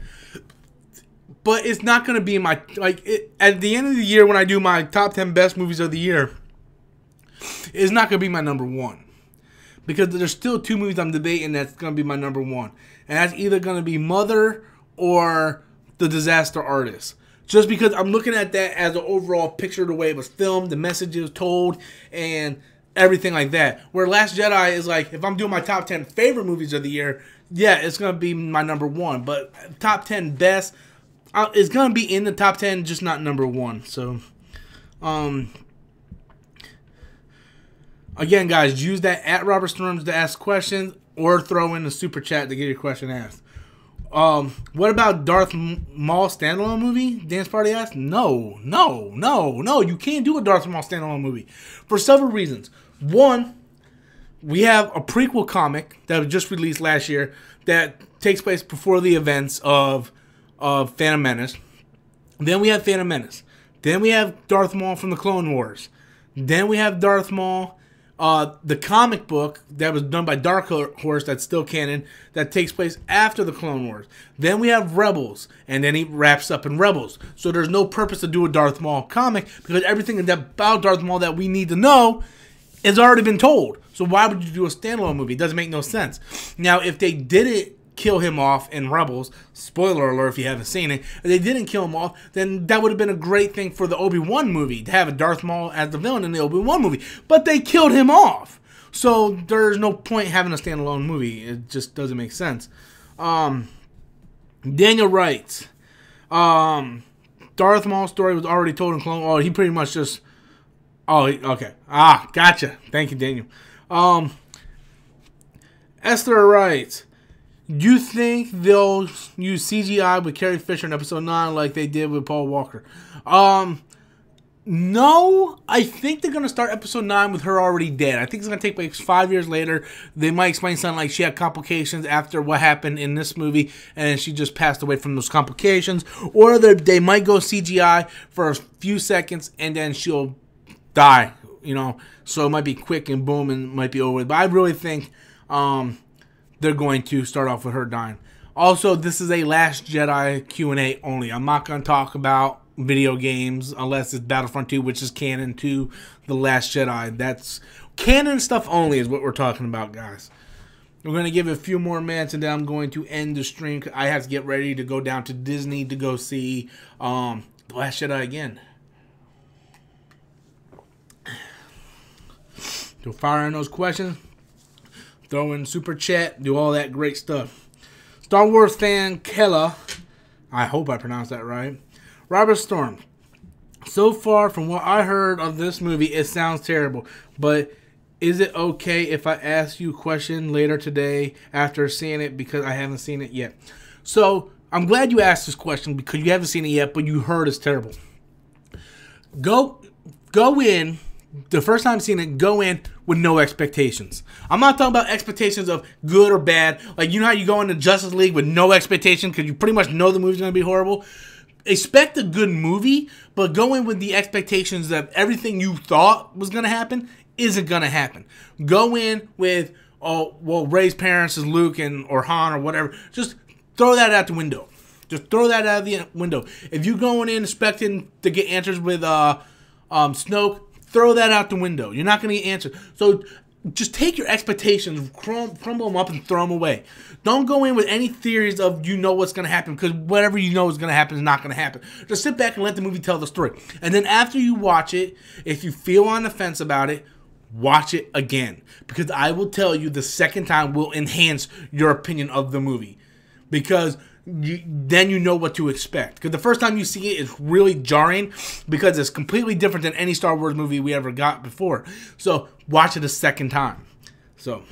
But it's not going to be my, at the end of the year when I do my top 10 best movies of the year, it's not going to be my number one. Because there's still 2 movies I'm debating that's going to be my number one. And that's either going to be Mother or The Disaster Artist. Just because I'm looking at that as an overall picture of the way it was filmed, the message it was told, and everything like that. Where Last Jedi is like, if I'm doing my top 10 favorite movies of the year, yeah, it's going to be my number one. But top 10 best, it's going to be in the top 10, just not number one. So, again, guys, use that at Robert Storms to ask questions or throw in the super chat to get your question asked. What about Darth Maul standalone movie? Dance Party asked. No. You can't do a Darth Maul standalone movie for several reasons. One, we have a prequel comic that was just released last year that takes place before the events of Phantom Menace. Then we have Phantom Menace. Then we have Darth Maul from the Clone Wars. Then we have Darth Maul, the comic book that was done by Dark Horse that's still canon, that takes place after the Clone Wars. Then we have Rebels, and then he wraps up in Rebels. So there's no purpose to do a Darth Maul comic because everything about Darth Maul that we need to know has already been told. So why would you do a standalone movie? It doesn't make no sense. Now, if they didn't kill him off in Rebels, spoiler alert if you haven't seen it, if they didn't kill him off, then that would have been a great thing for the Obi-Wan movie, to have a Darth Maul as the villain in the Obi-Wan movie. But they killed him off. So there's no point having a standalone movie. It just doesn't make sense. Daniel writes, Darth Maul's story was already told in Clone Wars. Oh, he pretty much just... Oh, okay. Gotcha. Thank you, Daniel. Esther writes, do you think they'll use CGI with Carrie Fisher in Episode 9 like they did with Paul Walker? No. I think they're going to start Episode 9 with her already dead. I think it's going to take place 5 years later. They might explain something like she had complications after what happened in this movie, and she just passed away from those complications. Or they might go CGI for a few seconds, and then she'll die, so it might be quick and boom and might be over with. But I really think they're going to start off with her dying. Also, this is a Last Jedi Q&A only. I'm not going to talk about video games unless it's Battlefront 2, which is canon to The Last Jedi. That's canon stuff only is what we're talking about, guys. We're going to give it a few more minutes, and then I'm going to end the stream. I have to get ready to go down to Disney to go see The Last Jedi again. So fire in those questions, throw in super chat, do all that great stuff. Star Wars fan Kella, I hope I pronounced that right. Robert Storm, so far from what I heard of this movie, it sounds terrible. But is it okay if I ask you a question later today after seeing it because I haven't seen it yet? So I'm glad you asked this question because you haven't seen it yet, but you heard it's terrible. Go in. The first time seeing it, go in with no expectations. I'm not talking about expectations of good or bad. Like, you know how you go into Justice League with no expectation because you pretty much know the movie's going to be horrible? Expect a good movie, but go in with the expectations that everything you thought was going to happen isn't going to happen. Go in with, Rey's parents is Luke or Han or whatever. Just throw that out the window. Just throw that out of the window. If you're going in expecting to get answers with Snoke, throw that out the window. You're not going to get answers. So just take your expectations, crumble them up, and throw them away. Don't go in with any theories of what's going to happen, because whatever you know is going to happen is not going to happen. Just sit back and let the movie tell the story. And then after you watch it, if you feel on the fence about it, watch it again. Because I will tell you the second time will enhance your opinion of the movie. Because then you know what to expect. Because the first time you see it, it's really jarring because it's completely different than any Star Wars movie we ever got before. So watch it a second time. So,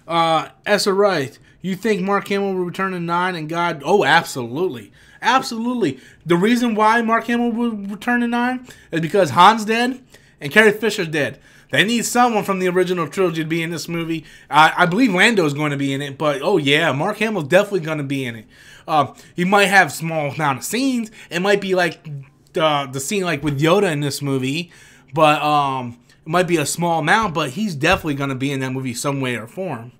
Essa Wright, you think Mark Hamill will return in 9 and God? Oh, absolutely. Absolutely. The reason why Mark Hamill will return in 9 is because Han's dead and Carrie Fisher's dead. They need someone from the original trilogy to be in this movie. I believe Lando's going to be in it, but oh yeah, Mark Hamill's definitely going to be in it. He might have a small amount of scenes. It might be like the scene like with Yoda in this movie, but it might be a small amount, but he's definitely going to be in that movie some way or form.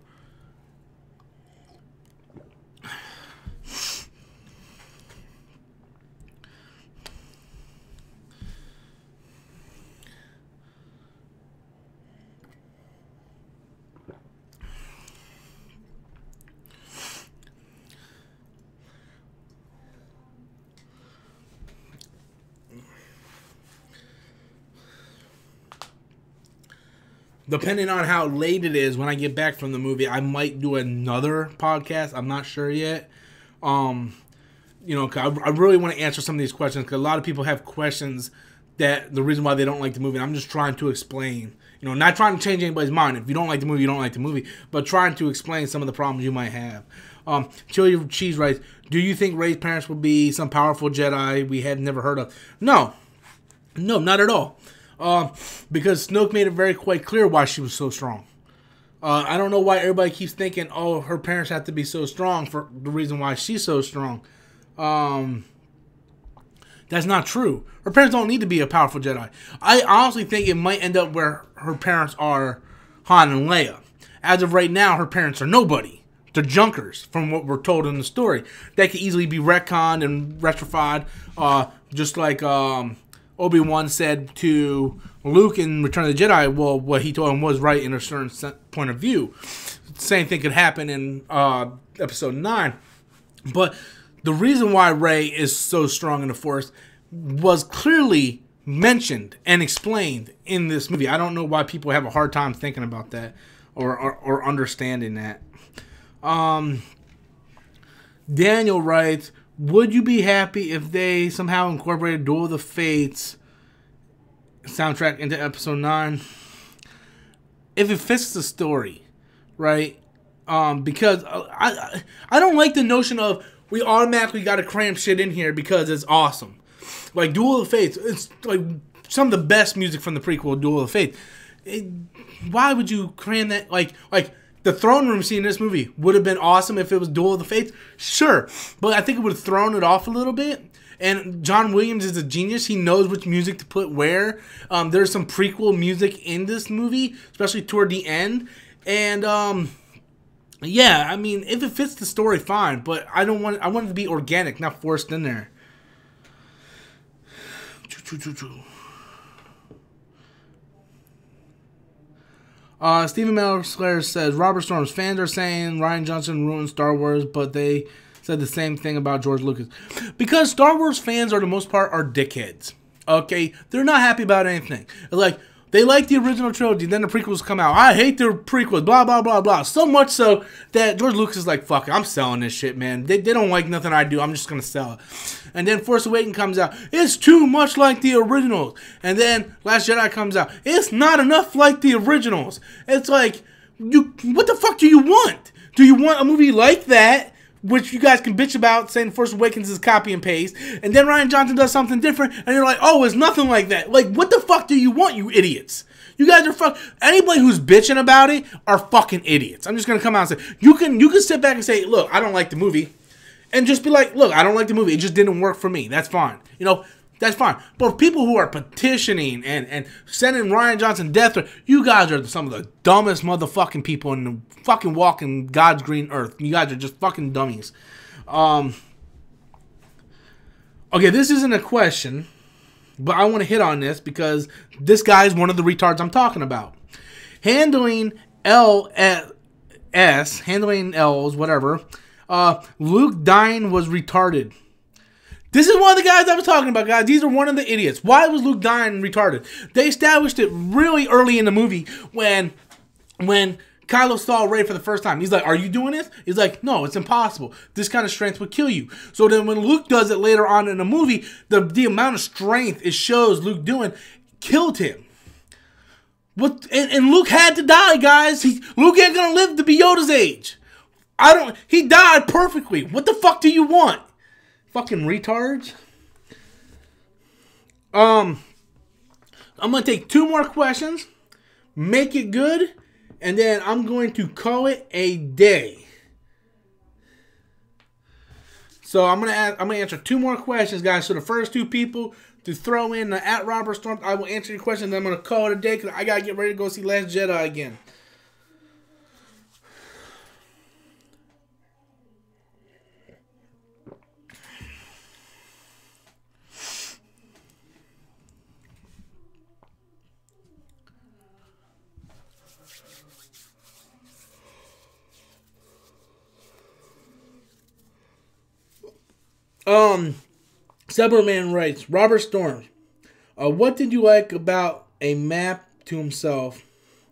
depending on how late it is when I get back from the movie, I might do another podcast. I'm not sure yet. You know, 'cause I really want to answer some of these questions because a lot of people have questions that the reason why they don't like the movie. And I'm just trying to explain, you know, not trying to change anybody's mind. If you don't like the movie, you don't like the movie, but trying to explain some of the problems you might have. Chili Cheese writes, do you think Rey's parents will be some powerful Jedi we have never heard of? No, not at all. Because Snoke made it very quite clear why she was so strong. I don't know why everybody keeps thinking, oh, her parents have to be so strong for the reason why she's so strong. That's not true. Her parents don't need to be a powerful Jedi. I honestly think it might end up where her parents are Han and Leia. As of right now, her parents are nobody. They're junkers, from what we're told in the story. They could easily be retconned and retrified, just like Obi-Wan said to Luke in Return of the Jedi. Well, what he told him was right in a certain point of view. Same thing could happen in Episode 9. But the reason why Rey is so strong in the Force was clearly mentioned and explained in this movie. I don't know why people have a hard time thinking about that or understanding that. Daniel writes, would you be happy if they somehow incorporated Duel of the Fates soundtrack into Episode 9? If it fits the story, right? Because I don't like the notion of we automatically got to cram shit in here because it's awesome. Like Duel of the Fates, it's like some of the best music from the prequel, Duel of the Fates. Why would you cram that? Like the throne room scene in this movie would have been awesome if it was Duel of the Fates. Sure, but I think it would have thrown it off a little bit. And John Williams is a genius. He knows which music to put where. There's some prequel music in this movie, especially toward the end. And yeah, I mean, if it fits the story, fine. But I want it to be organic, not forced in there. Stephen Miller says, Robert Storm's fans are saying Rian Johnson ruined Star Wars, but they said the same thing about George Lucas. Because Star Wars fans, are the most part, are dickheads. Okay? They're not happy about anything. Like, they like the original trilogy, then the prequels come out. I hate the prequels, blah, blah, blah, blah. So much so that George Lucas is like, fuck it, I'm selling this shit, man. They don't like nothing I do. I'm just going to sell it. And then Force Awakens comes out. It's too much like the originals. And then Last Jedi comes out. It's not enough like the originals. It's like, what the fuck do you want? Do you want a movie like that, which you guys can bitch about, saying Force Awakens is copy and paste, and then Rian Johnson does something different, and you're like, oh, it's nothing like that. Like, what the fuck do you want, you idiots? You guys are anybody who's bitching about it are fucking idiots. I'm just gonna come out and say, you can sit back and say, look, I don't like the movie, and just be like, look, I don't like the movie. It just didn't work for me. That's fine. You know, that's fine. But people who are petitioning and sending Rian Johnson death threats, you guys are some of the dumbest motherfucking people in the fucking walking God's green earth. You guys are just fucking dummies. Okay, this isn't a question, but I want to hit on this because this guy is one of the retards I'm talking about. Handling L's, whatever. Luke dying was retarded. This is one of the guys I was talking about, guys. These are one of the idiots. Why was Luke dying retarded? They established it really early in the movie when Kylo saw Rey for the first time. He's like, are you doing this? He's like, no, it's impossible. This kind of strength would kill you. So then when Luke does it later on in the movie, the amount of strength it shows Luke doing killed him. And Luke had to die, guys. Luke ain't going to live to be Yoda's age. He died perfectly. What the fuck do you want? Fucking retards. I'm going to take 2 more questions, make it good, and then I'm going to call it a day. So I'm going to answer 2 more questions, guys. So the first 2 people to throw in the @RobertStorm, I will answer your question, then I'm going to call it a day because I got to get ready to go see Last Jedi again. Cyberman writes, Robert Storm, what did you like about a map to himself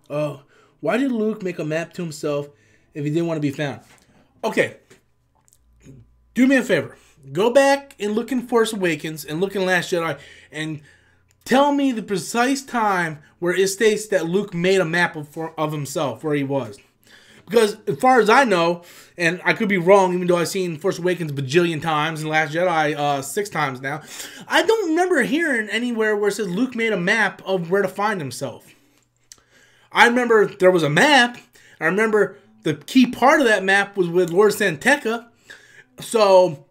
Why did Luke make a map to himself if he didn't want to be found? Okay, do me a favor. Go back and look in Force Awakens and look in Last Jedi and tell me the precise time where it states that Luke made a map of himself where he was. Because as far as I know, and I could be wrong even though I've seen Force Awakens a bajillion times and Last Jedi 6 times now, I don't remember hearing anywhere where it says Luke made a map of where to find himself. I remember there was a map. I remember the key part of that map was with Lord Santeca. So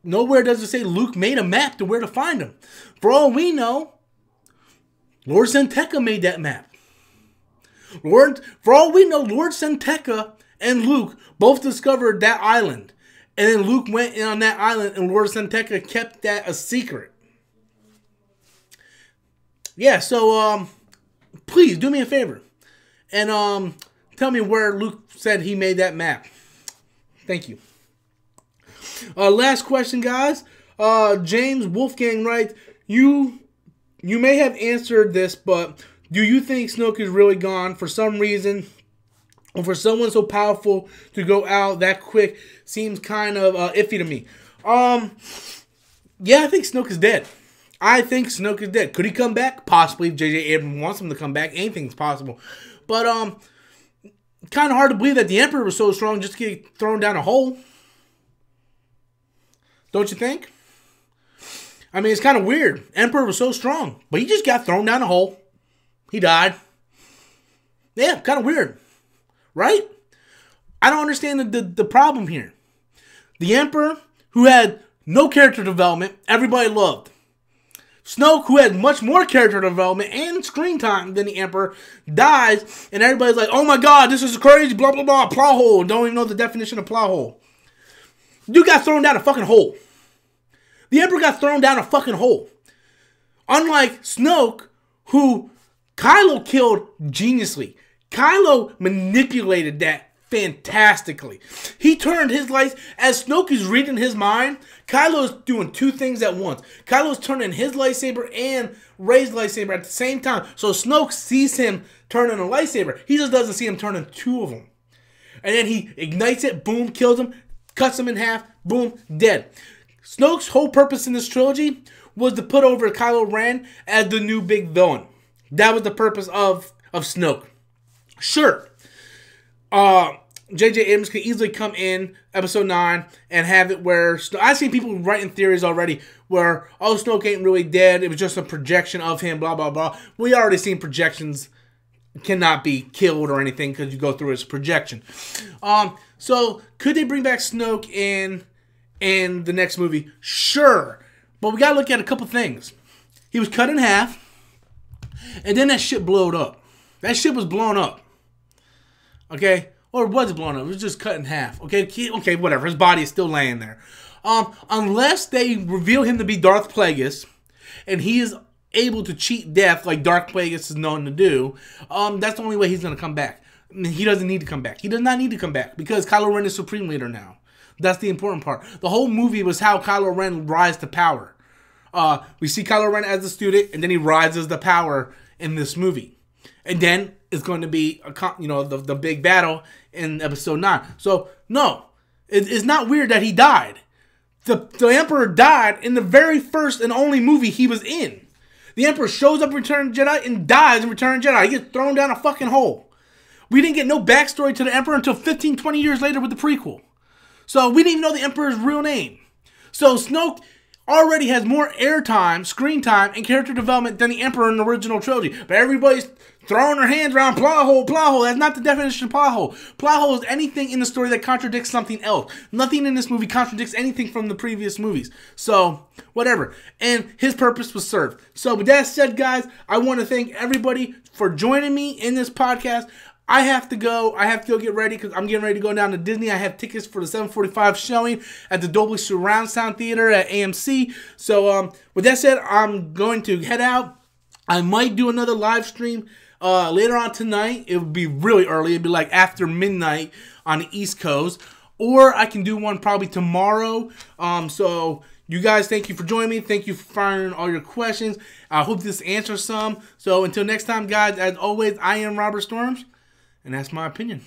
nowhere does it say Luke made a map to where to find him. For all we know, Lord Santeca made that map. For all we know, Lord Santeca and Luke both discovered that island. And then Luke went in on that island and Lord Santeca kept that a secret. Yeah, so please do me a favor. And tell me where Luke said he made that map. Thank you. Last question, guys. James Wolfgang writes, You may have answered this, but do you think Snoke is really gone for some reason? Or for someone so powerful to go out that quick seems kind of iffy to me. Yeah, I think Snoke is dead. I think Snoke is dead. Could he come back? Possibly. If J.J. Abrams wants him to come back, anything's possible. But kind of hard to believe that the Emperor was so strong just to get thrown down a hole. Don't you think? I mean, it's kind of weird. Emperor was so strong, but he just got thrown down a hole. He died. Yeah, kind of weird. Right? I don't understand the problem here. The Emperor, who had no character development, everybody loved. Snoke, who had much more character development and screen time than the Emperor, dies, and everybody's like, oh my god, this is crazy, blah, blah, blah, plot hole. Don't even know the definition of plot hole. Dude got thrown down a fucking hole. The Emperor got thrown down a fucking hole. Unlike Snoke, who Kylo killed geniusly. Kylo manipulated that fantastically. He turned his lights, as Snoke is reading his mind, Kylo is doing two things at once. Kylo is turning his lightsaber and Rey's lightsaber at the same time. So Snoke sees him turning a lightsaber. He just doesn't see him turning two of them. And then he ignites it, boom, kills him, cuts him in half, boom, dead. Snoke's whole purpose in this trilogy was to put over Kylo Ren as the new big villain. That was the purpose of Snoke. Sure, J.J. Abrams could easily come in Episode 9 and have it where... I've seen people writing theories already where, oh, Snoke ain't really dead. It was just a projection of him, blah, blah, blah. We already seen projections cannot be killed or anything because you go through his projection. So, could they bring back Snoke in the next movie? Sure. But we got to look at a couple things. He was cut in half, and then that shit blowed up. That shit was blown up. Okay? Or was it blown up? It was just cut in half. Okay, whatever. His body is still laying there. Unless they reveal him to be Darth Plagueis, and he is able to cheat death like Darth Plagueis is known to do, that's the only way he's going to come back. I mean, he doesn't need to come back. He does not need to come back because Kylo Ren is Supreme Leader now. That's the important part. The whole movie was how Kylo Ren rise to power. We see Kylo Ren as a student, and then he rises to power in this movie. And then it's going to be the big battle in Episode 9. So, no. It's not weird that he died. The Emperor died in the very first and only movie he was in. The Emperor shows up in Return of the Jedi and dies in Return of the Jedi. He gets thrown down a fucking hole. We didn't get no backstory to the Emperor until 15, 20 years later with the prequel. So, we didn't even know the Emperor's real name. So, Snoke already has more airtime, screen time, and character development than the Emperor in the original trilogy. But everybody's throwing their hands around plot hole, plot hole. That's not the definition of plot hole. Plot hole is anything in the story that contradicts something else. Nothing in this movie contradicts anything from the previous movies. So, whatever. And his purpose was served. So, with that said, guys, I want to thank everybody for joining me in this podcast. I have to go. I have to go get ready because I'm getting ready to go down to Disney. I have tickets for the 7:45 showing at the Dolby Surround Sound Theater at AMC. So, with that said, I'm going to head out. I might do another live stream later on tonight. It would be really early. It'd be like after midnight on the East Coast. Or I can do one probably tomorrow. So, You guys, thank you for joining me. Thank you for firing all your questions. I hope this answers some. So until next time, guys, as always, I am Robert Storms, and that's my opinion.